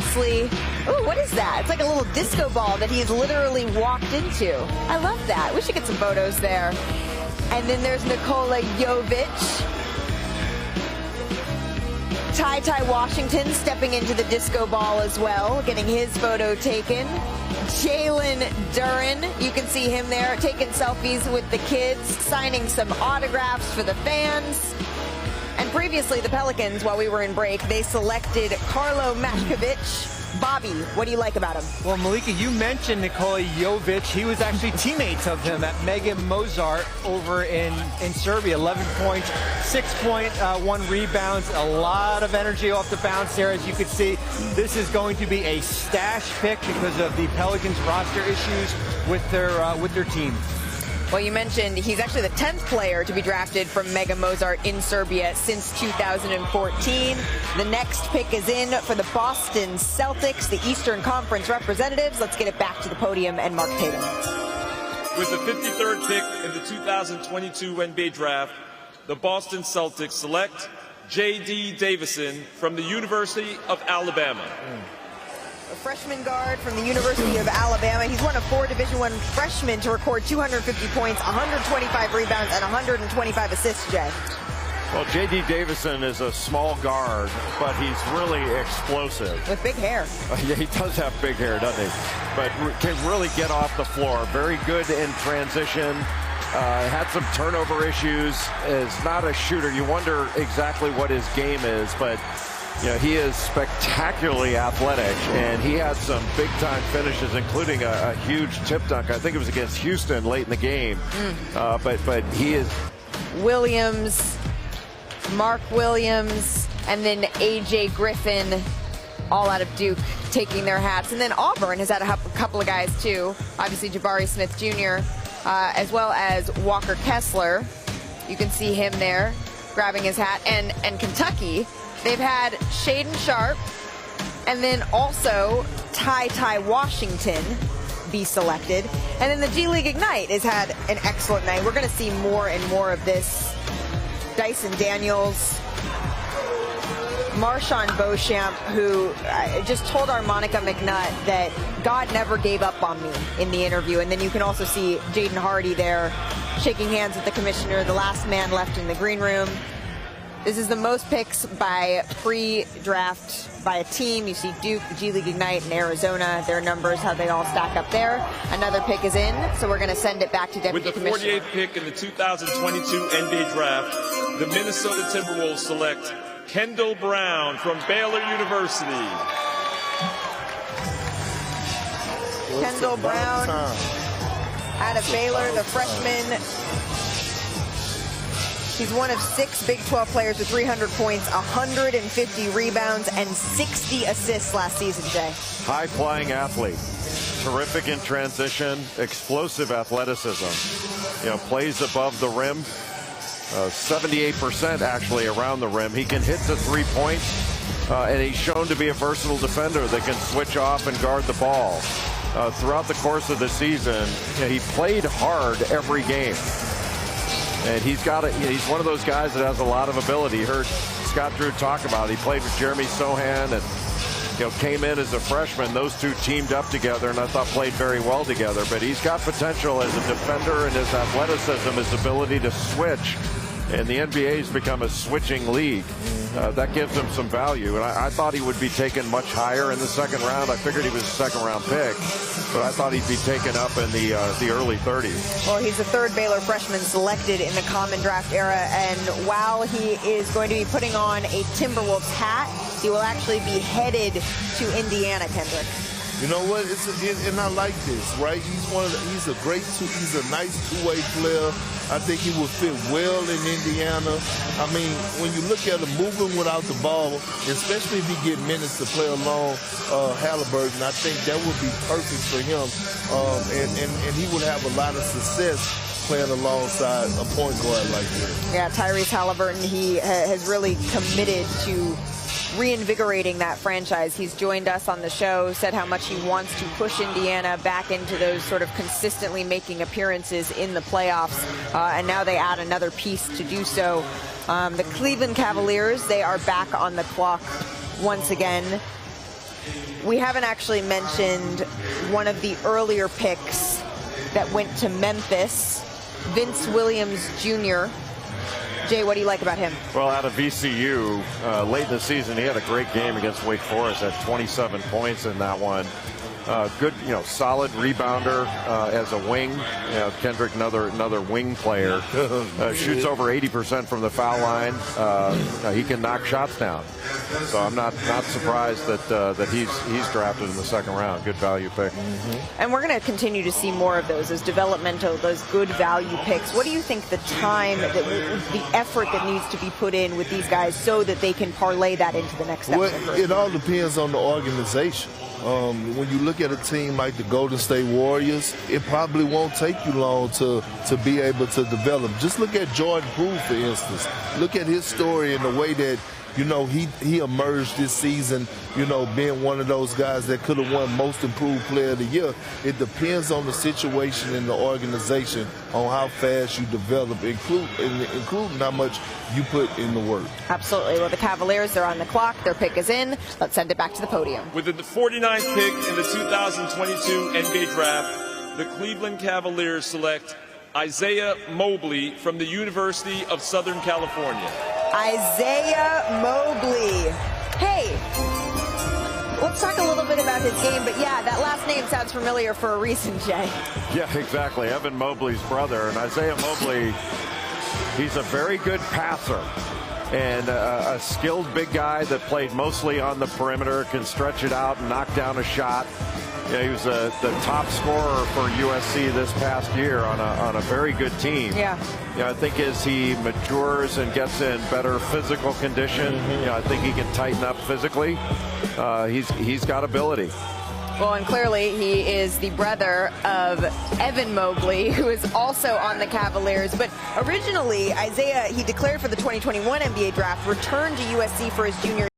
Presley. Ooh, what is that? It's like a little disco ball that he's literally walked into. I love that. We should get some photos there. And then there's Nikola Jovic. Ty Washington stepping into the disco ball as well, getting his photo taken. Jalen Duren, you can see him there taking selfies with the kids, signing some autographs for the fans. And previously, the Pelicans, while we were in break, they selected Karlo Matkovic. Bobby, what do you like about him? Well, Malika, you mentioned Nikola Jovic. He was actually teammates of him at Mega Mozart over in Serbia. 11 points, 6.1 rebounds, a lot of energy off the bounce there. As you can see, this is going to be a stash pick because of the Pelicans roster issues with their team. Well, you mentioned he's actually the 10th player to be drafted from Mega Mozart in Serbia since 2014. The next pick is in for the Boston Celtics, the Eastern Conference representatives. Let's get it back to the podium and Mark Tatum. With the 53rd pick in the 2022 NBA Draft, the Boston Celtics select J.D. Davison from the University of Alabama. A freshman guard from the University of Alabama. He's one of 4 Division I freshmen to record 250 points, 125 rebounds, and 125 assists, Jay. Well, J.D. Davison is a small guard, but he's really explosive. With big hair. Yeah, he does have big hair, doesn't he? But can really get off the floor. Very good in transition. Had some turnover issues. Is not a shooter. You wonder exactly what his game is, but you know, he is spectacularly athletic, and he had some big-time finishes, including a huge tip dunk. I think it was against Houston late in the game. But he is... Williams, Mark Williams, and then A.J. Griffin, all out of Duke, taking their hats. And then Auburn has had a couple of guys, too. Obviously, Jabari Smith Jr., as well as Walker Kessler. You can see him there grabbing his hat. And Kentucky... They've had Shaden Sharp and then also Ty Washington be selected. And then the G League Ignite has had an excellent night. We're going to see more and more of this. Dyson Daniels, Marshawn Beauchamp, who just told our Monica McNutt that God never gave up on me in the interview. And then you can also see Jaden Hardy there shaking hands with the commissioner, the last man left in the green room. This is the most picks by pre-draft by a team. You see Duke, the G League Ignite, and Arizona. Their numbers, how they all stack up there. Another pick is in, so we're going to send it back to Deputy Commissioner. With the 48th pick in the 2022 NBA Draft, the Minnesota Timberwolves select Kendall Brown from Baylor University. Kendall Brown out of Baylor, the freshman. He's one of 6 Big 12 players with 300 points, 150 rebounds, and 60 assists last season, Jay. High-flying athlete. Terrific in transition, explosive athleticism. You know, plays above the rim. 78% actually around the rim. He can hit the three-point, and he's shown to be a versatile defender that can switch off and guard the ball. Throughout the course of the season, you know, he played hard every game. And he's one of those guys that has a lot of ability. You heard Scott Drew talk about it. He played with Jeremy Sohan and came in as a freshman. Those two teamed up together and I thought played very well together. But he's got potential as a defender, and his athleticism, his ability to switch. And the NBA has become a switching league. That gives him some value. And I thought he would be taken much higher in the second round. I figured he was a second-round pick, but I thought he'd be taken up in the early 30s. Well, he's the 3rd Baylor freshman selected in the Common Draft era, and while he is going to be putting on a Timberwolves hat, he will actually be headed to Indiana, Kendrick. You know what? And I like this, right? He's a nice two-way player. I think he will fit well in Indiana. I mean, when you look at him moving without the ball, especially if he get minutes to play along Halliburton, I think that would be perfect for him. And he would have a lot of success playing alongside a point guard like this. Yeah, Tyrese Halliburton, he has really committed to reinvigorating that franchise. He's joined us on the show, said how much he wants to push Indiana back into those sort of consistently making appearances in the playoffs, and now they add another piece to do so. The Cleveland Cavaliers, they are back on the clock once again. we haven't actually mentioned one of the earlier picks that went to Memphis, Vince Williams Jr. Jay, what do you like about him? Well, out of VCU, late in the season, he had a great game against Wake Forest, had 27 points in that one. Good, solid rebounder as a wing. Kendrick, another wing player, shoots over 80% from the foul line. He can knock shots down. So I'm not surprised that he's drafted in the second round. Good value pick. And we're going to continue to see more of those developmental, those good value picks. What do you think the time, the effort that needs to be put in with these guys so that they can parlay that into the next step? Well, it all depends on the organization. When you look at a team like the Golden State Warriors, it probably won't take you long to be able to develop. Just look at Jordan Poole, for instance. Look at his story and the way that, he emerged this season, being one of those guys that could have won Most Improved Player of the Year. It depends on the situation in the organization on how fast you develop, including how much you put in the work. Absolutely. Well, the Cavaliers, they're on the clock. Their pick is in. Let's send it back to the podium. With the 49th pick in the 2022 NBA Draft, the Cleveland Cavaliers select Isaiah Mobley from the University of Southern California. Isaiah Mobley. Hey, let's talk a little bit about his game, but yeah, that last name sounds familiar for a reason, Jay. Yeah, exactly. Evan Mobley's brother. And Isaiah Mobley, he's a very good passer and a skilled big guy that played mostly on the perimeter, can stretch it out and knock down a shot. Yeah, he was the top scorer for USC this past year on a very good team. Yeah. I think as he matures and gets in better physical condition, I think he can tighten up physically. He's got ability. Well, and clearly he is the brother of Evan Mobley, who is also on the Cavaliers. But originally, Isaiah, he declared for the 2021 NBA Draft, returned to USC for his junior